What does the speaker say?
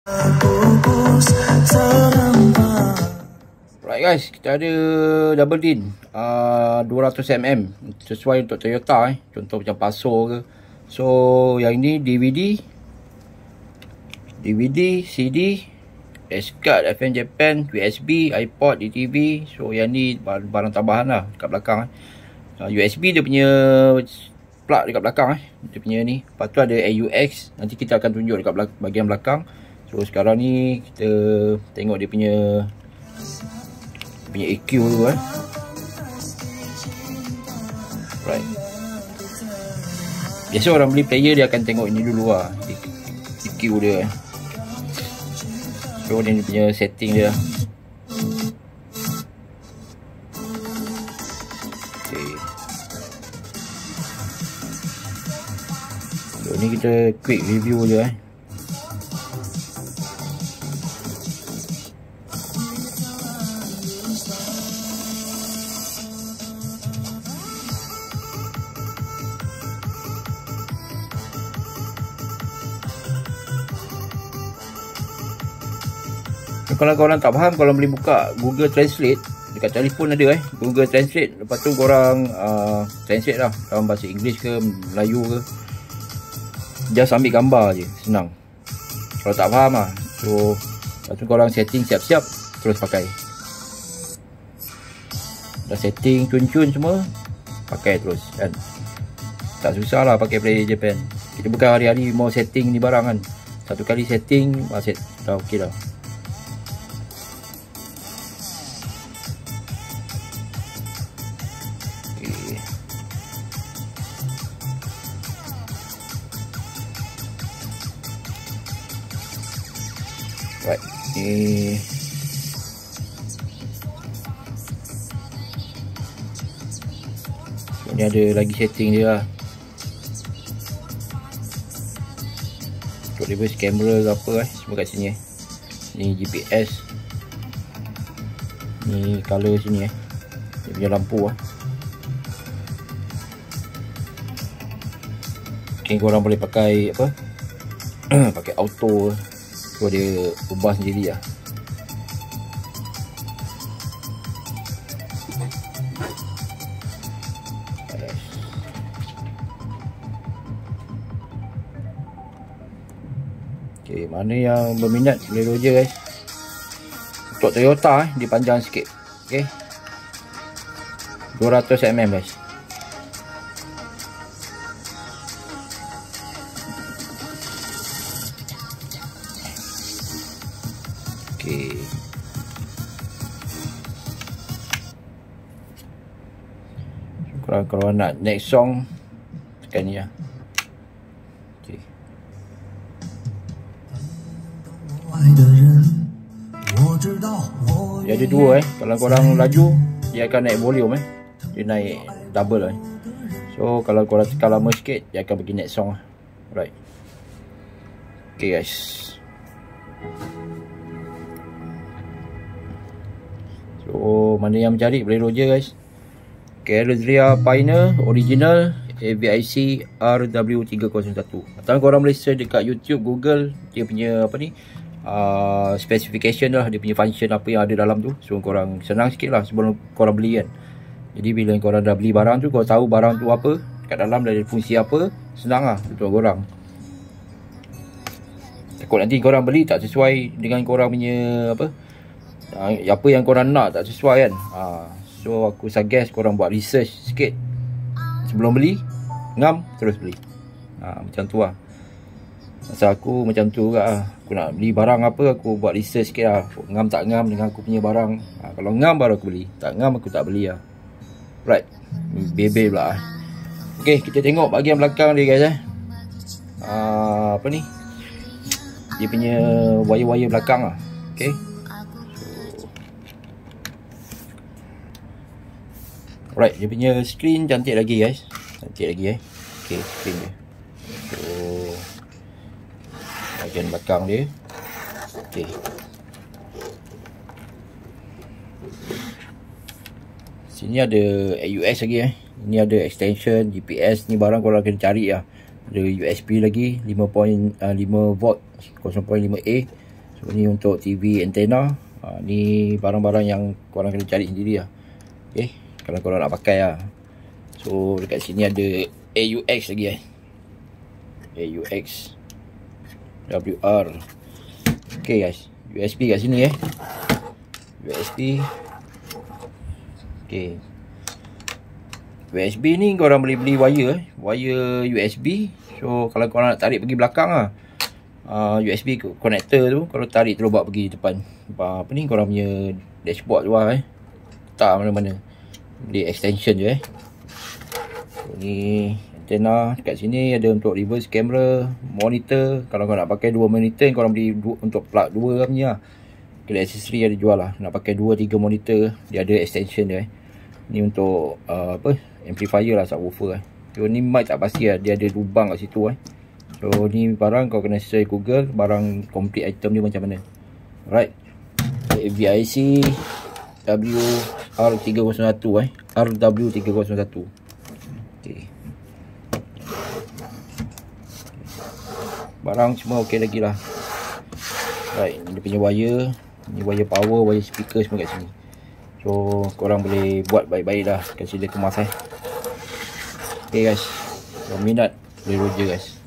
Right guys, kita ada double din 200mm sesuai untuk Toyota contoh macam Passo ke. So yang ini DVD, CD, S-card, FM Japan, USB, iPod, DTV. So yang ni barang tambahan lah dekat belakang USB dia punya plug dekat belakang dia punya ni. Lepas tu ada AUX, nanti kita akan tunjuk dekat bahagian belakang. So sekarang ni kita tengok dia punya EQ tu Right. Biasa orang beli player dia akan tengok ini dulu EQ dia So dia punya setting dia. Okay. So ni kita quick review je Kalau korang tak faham, korang boleh buka Google Translate. Dekat telefon ada Google Translate. Lepas tu korang translate lah dalam bahasa Inggeris ke Melayu ke. Just ambil gambar je, senang. Kalau tak faham lah, so lepas tu korang setting siap-siap, terus pakai. Dah setting cun-cun semua, pakai terus kan. Tak susah lah pakai player Japan. Kita bukan hari-hari mau setting ni barang kan. Satu kali setting dah ok dah. Right. Ni ada lagi setting dia lah. Untuk reverse camera ke apa semua kat sini Ni GPS. Ni color sini dia punya lampu Okay, korang boleh pakai apa pakai auto. So dia ubah sendiri lah. Okay, mana yang berminat boleh roger guys. Untuk Toyota dia panjang sikit. Okay, 200mm guys. Okay. Kalau nak next song tekan ni lah. Okay. Dia ada dua kalau korang laju dia akan naik volume dia naik double So kalau korang tekan lama sikit dia akan pergi next song Right. Okay guys. So mana yang mencari boleh roger guys. Carrozzeria Pioneer Original AVIC RW301. Atau korang boleh search dekat YouTube, Google dia punya apa ni specification lah, dia punya function apa yang ada dalam tu. So korang senang sikit lah sebelum korang beli kan. Jadi bila korang dah beli barang tu, korang tahu barang tu apa, kat dalam dah ada fungsi apa, senang lah untuk korang. Takut nanti korang beli tak sesuai dengan korang punya apa yang korang nak tak sesuai kan. So aku suggest korang buat research sikit sebelum beli, ngam terus beli. Macam tu lah. Masa aku macam tu juga lah. Aku nak beli barang apa, aku buat research sikit lah. Ngam tak ngam dengan aku punya barang. Kalau ngam baru aku beli, tak ngam aku tak beli lah. Right. Bebe pula Okay, kita tengok bahagian belakang dia guys apa ni, dia punya wire-wire belakang lah. Okay. Right, dia punya screen cantik lagi guys. Cantik lagi Okay, screen dia. So bahagian belakang dia. Okay. Sini ada AUX lagi Ini ada extension, GPS. Ni barang korang kena cari lah. Ada USB lagi 5 volt 0.5A. So ni untuk TV antena. Ni barang-barang yang korang kena cari sendiri lah. Okay, kalau korang nak pakai lah. So dekat sini ada AUX lagi AUX WR. Okay guys, USB kat sini USB. Okay, USB ni korang boleh beli wire USB. So kalau korang nak tarik pergi belakang lah, USB connector tu kalau tarik terus bawa pergi depan. Apa ni korang punya dashboard tu lah tak mana-mana. Beli extension je So, ni antena. Dekat sini ada untuk reverse camera, monitor. Kalau korang nak pakai 2 monitor, korang beli untuk plug 2 punya. Kedai aksesori ada jual lah. Nak pakai 2-3 monitor, dia ada extension dia Ni untuk amplifier lah, subwoofer So ni mic tak pasti lah, dia ada lubang kat situ So ni barang kau kena search Google, barang complete item dia macam mana. Alright, VIC WR301 RW301. Okay, barang semua okey lagi lah. Right, dia punya wire, ni wire power, wire speaker semua kat sini. So korang boleh buat baik-baik lah, consider kemas Okay guys, kalau minat boleh roger guys.